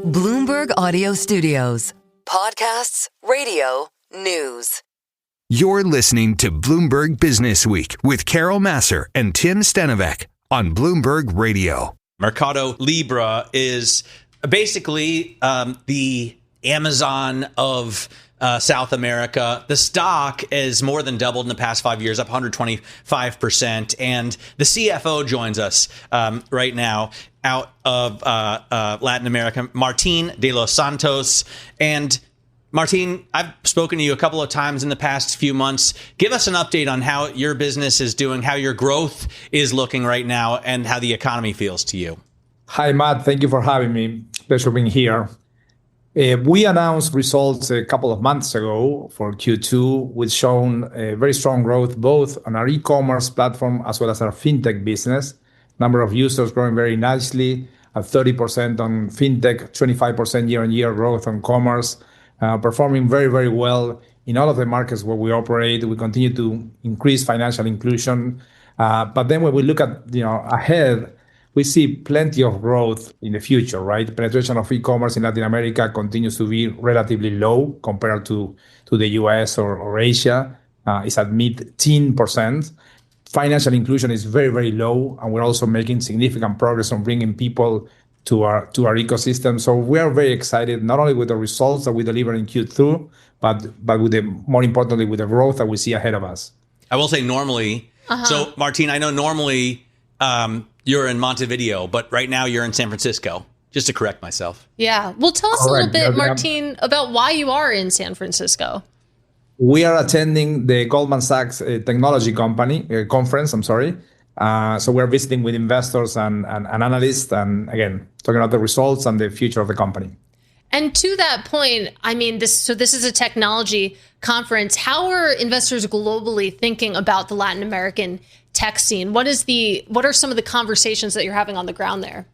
Bloomberg Audio Studios. Podcasts, radio, news. You're listening to Bloomberg Businessweek with Carol Massar and Tim Stenovec on Bloomberg Radio. MercadoLibre is basically the Amazon of South America. The stock is more than doubled in the past 5 years, up 125%. And the CFO joins us right now out of Latin America, Martin de los Santos. And Martin, I've spoken to you a couple of times in the past few months. Give us an update on how your business is doing, how your growth is looking right now, and how the economy feels to you. Hi, Matt. Thank you for having me. Pleasure being here. We announced results a couple of months ago for Q2, which shown very strong growth both on our e-commerce platform as well as our fintech business. Number of users growing very nicely at 30% on fintech, 25% year-on-year growth on commerce. Performing very, very well in all of the markets where we operate. We continue to increase financial inclusion. But then when we look at ahead, we see plenty of growth in the future, right? Penetration of e-commerce in Latin America continues to be relatively low compared to the US or Asia. It's at mid-10%. Financial inclusion is very, very low, and we're also making significant progress on bringing people to our ecosystem. So we are very excited, not only with the results that we deliver in Q2, but with more importantly, with the growth that we see ahead of us. I will say normally, So Martin, I know normally you're in Montevideo, but right now you're in San Francisco, just to correct myself. Yeah. Well, tell us a little bit, Martin, about why you are in San Francisco. We are attending the Goldman Sachs technology conference. So we're visiting with investors and analysts, and again, talking about the results and the future of the company. And to that point, I mean, this is a technology conference. How are investors globally thinking about the Latin American tech scene? What are some of the conversations that you're having on the ground there?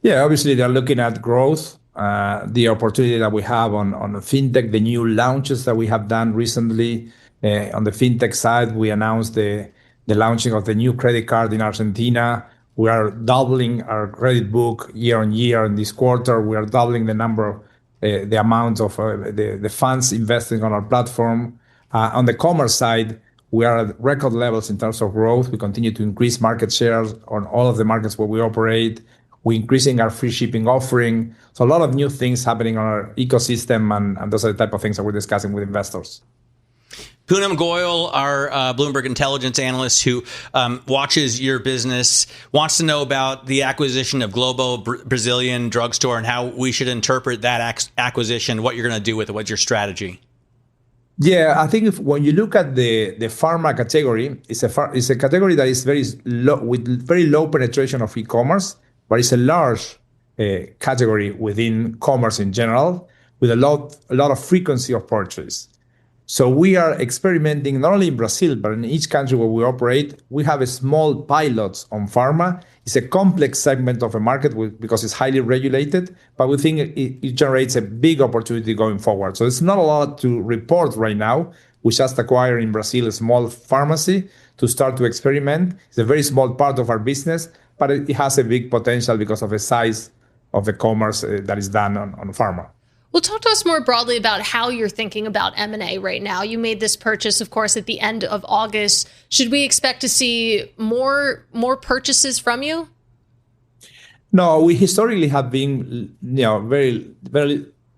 Yeah, obviously they're looking at growth, the opportunity that we have on fintech, the new launches that we have done recently. On the fintech side, we announced the launching of the new credit card in Argentina. We are doubling our credit book year on year in this quarter. We are doubling the number, the amount of the funds investing on our platform. On the commerce side, we are at record levels in terms of growth. We continue to increase market shares on all of the markets where we operate. We're increasing our free shipping offering. So a lot of new things happening on our ecosystem, and those are the type of things that we're discussing with investors. Poonam Goyal, our Bloomberg intelligence analyst who watches your business, wants to know about the acquisition of Globo Brazilian drugstore and how we should interpret that acquisition, what you're going to do with it, what's your strategy? Yeah, I think when you look at the pharma category, it's a category that is very low, with very low penetration of e-commerce, but it's a large category within commerce in general, with a lot of frequency of purchase. So we are experimenting not only in Brazil, but in each country where we operate. We have a small pilots on pharma. It's a complex segment of a market because it's highly regulated, but we think it generates a big opportunity going forward. So it's not a lot to report right now. We just acquired in Brazil a small pharmacy to start to experiment. It's a very small part of our business, but it has a big potential because of the size of the commerce that is done on pharma. Well, talk to us more broadly about how you're thinking about M&A right now. You made this purchase, of course, at the end of August. Should we expect to see more purchases from you? No, we historically have been, very,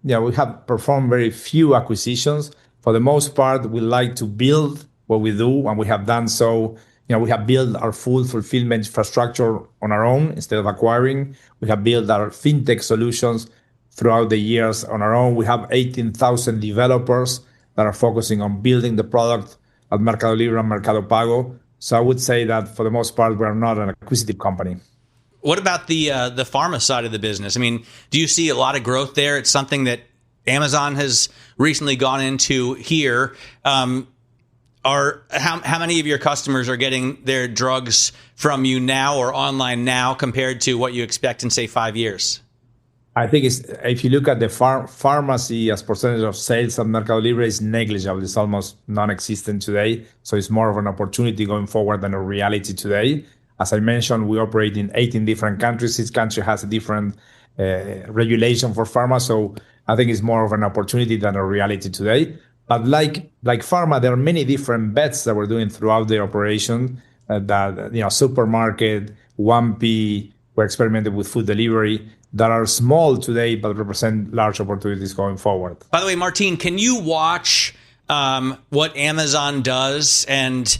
we have performed very few acquisitions. For the most part, we like to build what we do, and we have done so. We have built our full fulfillment infrastructure on our own instead of acquiring. We have built our fintech solutions throughout the years on our own. We have 18,000 developers that are focusing on building the product at MercadoLibre and Mercado Pago. So I would say that for the most part, we're not an acquisitive company. What about the pharma side of the business? I mean, do you see a lot of growth there? It's something that Amazon has recently gone into here. How many of your customers are getting their drugs from you now or online now compared to what you expect in, say, 5 years? I think if you look at the pharmacy as percentage of sales at MercadoLibre, is negligible. It's almost non-existent today. So it's more of an opportunity going forward than a reality today. As I mentioned, we operate in 18 different countries. Each country has a different regulation for pharma. So I think it's more of an opportunity than a reality today. But like pharma, there are many different bets that we're doing throughout the operation. Supermarket, 1P, we're experimenting with food delivery that are small today but represent large opportunities going forward. By the way, Martin, can you watch what Amazon does? And,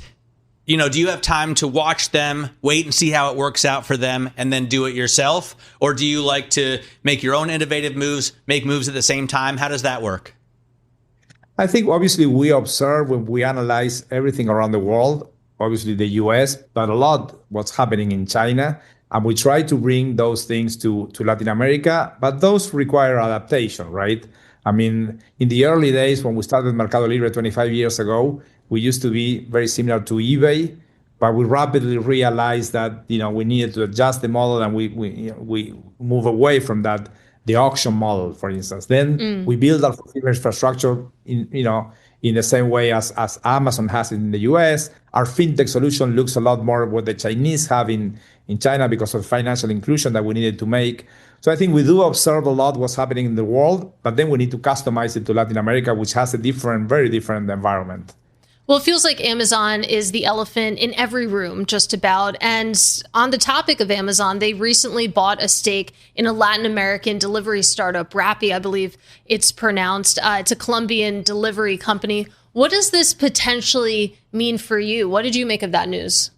do you have time to watch them, wait and see how it works out for them, and then do it yourself? Or do you like to make your own innovative moves, make moves at the same time? How does that work? I think obviously we observe when we analyze everything around the world, obviously the US, but a lot what's happening in China. And we try to bring those things to Latin America, but those require adaptation, right? I mean, in the early days when we started MercadoLibre 25 years ago, we used to be very similar to eBay, but we rapidly realized that we needed to adjust the model, and we move away from that, the auction model, for instance. Then we build our infrastructure in the same way as Amazon has it in the US. Our fintech solution looks a lot more what the Chinese have in China because of financial inclusion that we needed to make. So I think we do observe a lot what's happening in the world, but then we need to customize it to Latin America, which has a very different environment. Well, it feels like Amazon is the elephant in every room, just about. And on the topic of Amazon, they recently bought a stake in a Latin American delivery startup, Rappi, I believe it's pronounced. It's a Colombian delivery company. What does this potentially mean for you? What did you make of that news?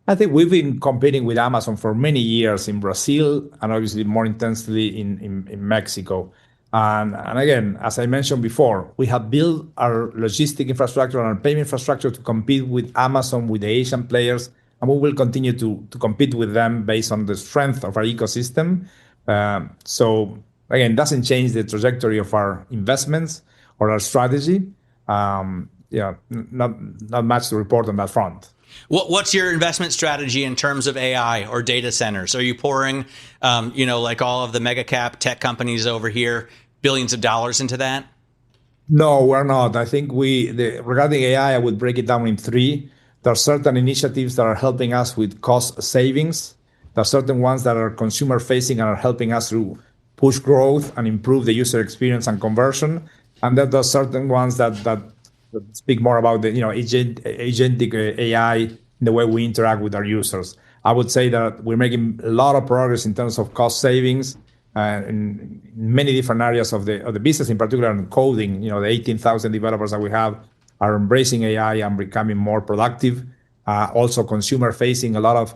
I think we've been competing with Amazon for many years in Brazil and obviously more intensely in Mexico. And again, as I mentioned before, we have built our logistic infrastructure and our payment infrastructure to compete with Amazon, with the Asian players, and we will continue to compete with them based on the strength of our ecosystem. So again, doesn't change the trajectory of our investments or our strategy. Not much to report on that front. What's your investment strategy in terms of AI or data centers? Are you pouring, like all of the mega cap tech companies over here, billions of dollars into that? No, we're not. I think regarding AI, I would break it down in three. There are certain initiatives that are helping us with cost savings. There are certain ones that are consumer facing and are helping us to push growth and improve the user experience and conversion. And then there are certain ones that speak more about the agentic AI in the way we interact with our users. I would say that we're making a lot of progress in terms of cost savings in many different areas of the business, in particular in coding. The 18,000 developers that we have are embracing AI and becoming more productive. Also consumer facing, a lot of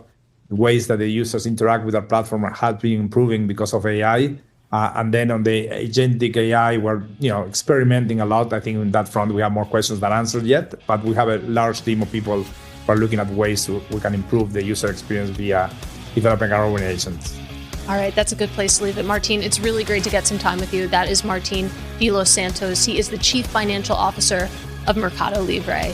ways that the users interact with our platform has been improving because of AI. And then on the agentic AI, we're experimenting a lot. I think on that front, we have more questions than answered yet, but we have a large team of people who are looking at ways we can improve the user experience via developing our own agents. All right, that's a good place to leave it. Martin, it's really great to get some time with you. That is Martin de los Santos. He is the Chief Financial Officer of MercadoLibre.